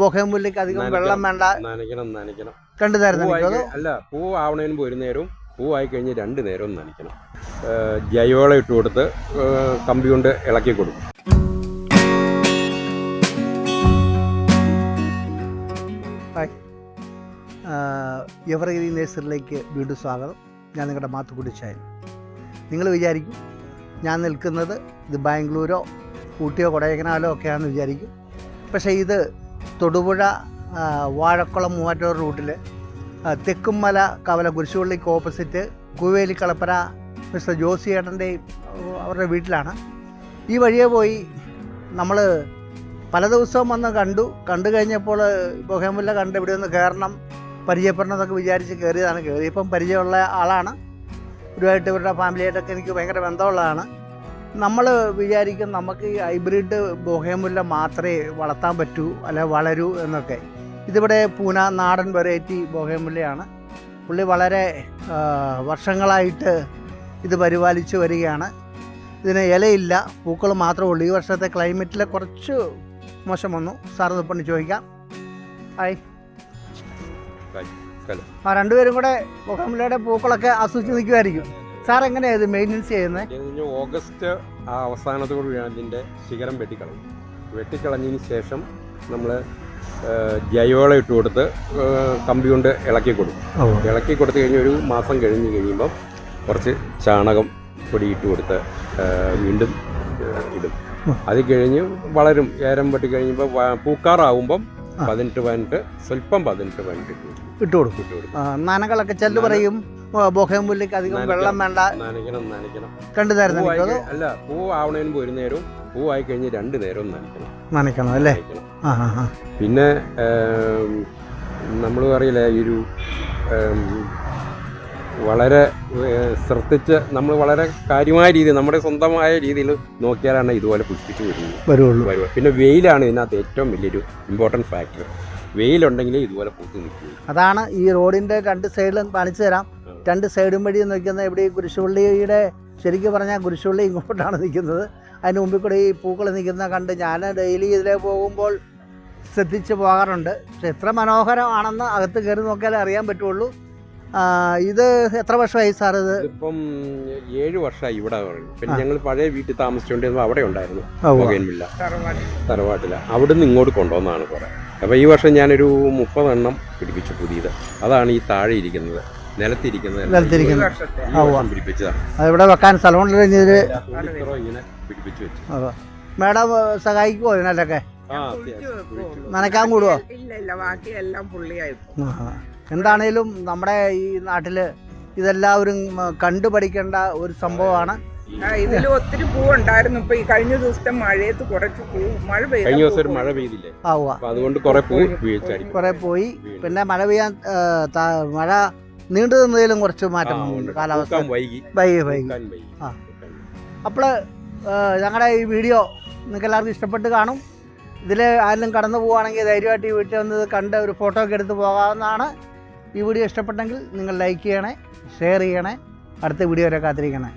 ബൊഹേമുല്ലയ്ക്ക് അധികം വെള്ളം വേണ്ട, നനയ്ക്കണം. രണ്ടു നേരം നനയ്ക്കും? അല്ല, പൂ ആവണതിന് മുമ്പ് ഒരു നേരവും, പൂവായി കഴിഞ്ഞ് 2 നേരവും നനയ്ക്കണം. ജൈവവളം ഇട്ട് കൊടുത്ത് കമ്പി കൊണ്ട് ഇളക്കി കൊടുക്കും. എവർഗ്രീൻ നേഴ്സറിയിലേക്ക് വീണ്ടും സ്വാഗതം. ഞാൻ നിങ്ങളുടെ മാത്തുക്കുട്ടിച്ചായൻ. നിങ്ങൾ വിചാരിക്കും ഞാൻ നിൽക്കുന്നത് ഇത് ബാംഗ്ലൂരോ ഊട്ടിയോ കൊടൈക്കനാലോ ഒക്കെയാണെന്ന് വിചാരിക്കും. പക്ഷേ ഇത് തൊടുപുഴ വാഴക്കുളം മൂവാറ്റൂർ റൂട്ടിൽ തെക്കുംമല കവല കുരിശുപള്ളിക്ക് ഓപ്പോസിറ്റ് കൂവേലി കളപ്പര മിസ്റ്റർ ജോസി ഏട്ടൻ്റെയും അവരുടെ വീട്ടിലാണ്. ഈ വഴിയെ പോയി നമ്മൾ പല ദിവസവും വന്ന് കണ്ടു കഴിഞ്ഞപ്പോൾ ബൊഹേമുല്ല കണ്ട് ഇവിടെ ഒന്ന് കയറണം, പരിചയപ്പെടണം എന്നൊക്കെ വിചാരിച്ച് കയറിയതാണ്. കയറിയപ്പം പരിചയമുള്ള ആളാണ്. ഇവരുമായിട്ട് ഇവരുടെ ഫാമിലിയായിട്ടൊക്കെ എനിക്ക് ഭയങ്കര ബന്ധമുള്ളതാണ്. നമ്മൾ വിചാരിക്കും നമുക്ക് ഈ ഹൈബ്രിഡ് ബൊഹേമുല്ല മാത്രമേ വളർത്താൻ പറ്റൂ അല്ലെ വളരൂ എന്നൊക്കെ. ഇതിവിടെ പൂന നാടൻ വെറൈറ്റി ബൊഹേമുല്ലയാണ്. പുള്ളി വളരെ വർഷങ്ങളായിട്ട് ഇത് പരിപാലിച്ച് വരികയാണ്. ഇതിന് ഇലയില്ല, പൂക്കൾ മാത്രമേ ഉള്ളൂ. ഈ വർഷത്തെ ക്ലൈമറ്റിൽ കുറച്ച് മോശം വന്നു. സാറിന് ഇപ്പം ചോദിക്കാം. ഹായ്. രണ്ടുപേരും കൂടെ ബൊഹേമുല്ലയുടെ പൂക്കളൊക്കെ ആസ്വദിച്ച് നിൽക്കുമായിരിക്കും. സാർ എങ്ങനെയാണ് ഇത് മെയിൻ്റെനൻസ് ചെയ്യുന്നത്? ഓഗസ്റ്റ് അവസാനത്തോടുകൂടിയാണ് ഇതിൻ്റെ ശിഖരം വെട്ടിക്കളഞ്ഞതിന് ശേഷം നമ്മൾ ജൈവവളം ഇട്ട് കൊടുത്ത് കമ്പി കൊണ്ട് ഇളക്കി കൊടുത്ത് കഴിഞ്ഞ് ഒരു മാസം കഴിഞ്ഞ് കഴിയുമ്പം കുറച്ച് ചാണകം പൊടി ഇട്ട് കൊടുത്ത് വീണ്ടും ഇടും. അത് കഴിഞ്ഞ് വളരും. ഏരം വെട്ടി കഴിയുമ്പോൾ പൂക്കാറാവുമ്പം 18 സ്വല്പം 18 ഇട്ട് കൊടുക്കും. നനകളൊക്കെ ചെല്ലു പറയും ബൊഹേമുല്ലയ്ക്ക് അധികം വെള്ളം വേണ്ട, നനയ്ക്കണം. രണ്ടു നേരം നനയ്ക്കും? അല്ല, പൂ ആവണതിന് മുമ്പ് ഒരു നേരവും, പൂവായി കഴിഞ്ഞ് 2 നേരവും നനയ്ക്കണം അല്ലേ? പിന്നെ നമ്മൾ പറയില്ലേ, ഈ ഒരു വളരെ ശ്രദ്ധിച്ച് നമ്മൾ വളരെ കാര്യമായ രീതിയിൽ നമ്മുടെ സ്വന്തമായ രീതിയിൽ നോക്കിയാലാണ് ഇതുപോലെ പുഷ്പിച്ച് വരുള്ളൂ. പിന്നെ വെയിലാണ് ഇതിനകത്ത് ഏറ്റവും വലിയൊരു ഇമ്പോർട്ടൻറ്റ് ഫാക്ടർ. വെയിലുണ്ടെങ്കിലേ ഇതുപോലെ പൂത്ത് നിൽക്കും. അതാണ് ഈ റോഡിൻ്റെ 2 സൈഡിലും കാണിച്ചു തരാം. 2 സൈഡും വഴി നിൽക്കുന്ന ഇവിടെ ഈ കുരിശുപള്ളിയുടെ ശരിക്കും പറഞ്ഞാൽ കുരിശുപള്ളി ഇങ്ങോട്ടാണ് നിൽക്കുന്നത്. അതിന് മുമ്പിൽ കൂടെ ഈ പൂക്കൾ നിൽക്കുന്ന കണ്ട് ഞാൻ ഡെയിലി ഇതിലേ പോകുമ്പോൾ ശ്രദ്ധിച്ച് പോകാറുണ്ട്. പക്ഷെ എത്ര മനോഹരമാണെന്ന് അകത്ത് കയറി നോക്കിയാലേ അറിയാൻ പറ്റുള്ളൂ. ഇത് എത്ര വർഷമായി സാർ? ഇപ്പം 7 വർഷമായി ഇവിടെ. പിന്നെ ഞങ്ങൾ പഴയ വീട്ടിൽ താമസിച്ചുകൊണ്ടിരുമ്പോൾ അവിടെ ഉണ്ടായിരുന്നു ബൊഹേമുല്ല, തറവാട്ടില. അവിടുന്ന് ഇങ്ങോട്ട് കൊണ്ടുവന്നാണ് കുറേ. അപ്പോൾ ഈ വർഷം ഞാനൊരു 30 എണ്ണം പിടിപ്പിച്ചു പുതിയത്. അതാണ് ഈ താഴെ ഇരിക്കുന്നത്, നിലത്തിരിക്കുന്നത് പിടിപ്പിച്ചതാണ്. ഇവിടെ വെക്കാൻ സ്ഥലമുണ്ട്, ഇങ്ങനെ പിടിപ്പിച്ചു വെച്ചു. മേഡം സഹായിക്കുമോ ഇതിനൊക്കെ? നനയ്ക്കാൻ കൂടുവോ? എന്താണേലും നമ്മുടെ ഈ നാട്ടിൽ ഇതെല്ലാവരും കണ്ടുപഠിക്കേണ്ട ഒരു സംഭവമാണ്. ഇതിൽ ഒത്തിരി പൂവുണ്ടായിരുന്നു. ഇപ്പൊ ഈ കഴിഞ്ഞ ദിവസത്തെ മഴയത്ത് കുറച്ച് മഴ പെയ്തില്ലേ, അതുകൊണ്ട് കുറെ പോയി. പിന്നെ മഴ നീണ്ടു നിന്നതിലും കുറച്ച് മാറ്റം കാലാവസ്ഥ വൈകി. അപ്പോൾ ഞങ്ങളുടെ ഈ വീഡിയോ നിങ്ങൾക്ക് എല്ലാവർക്കും ഇഷ്ടപ്പെട്ട് കാണും. ഇതിൽ ആരെങ്കിലും കടന്നു പോവുകയാണെങ്കിൽ ധൈര്യമായിട്ട് ഈ വീട്ടിൽ വന്നത് കണ്ട് ഒരു ഫോട്ടോ ഒക്കെ എടുത്ത് പോകാവുന്നതാണ്. ഈ വീഡിയോ ഇഷ്ടപ്പെട്ടെങ്കിൽ നിങ്ങൾ ലൈക്ക് ചെയ്യണേ, ഷെയർ ചെയ്യണേ. അടുത്ത വീഡിയോ വരെ കാത്തിരിക്കണേ.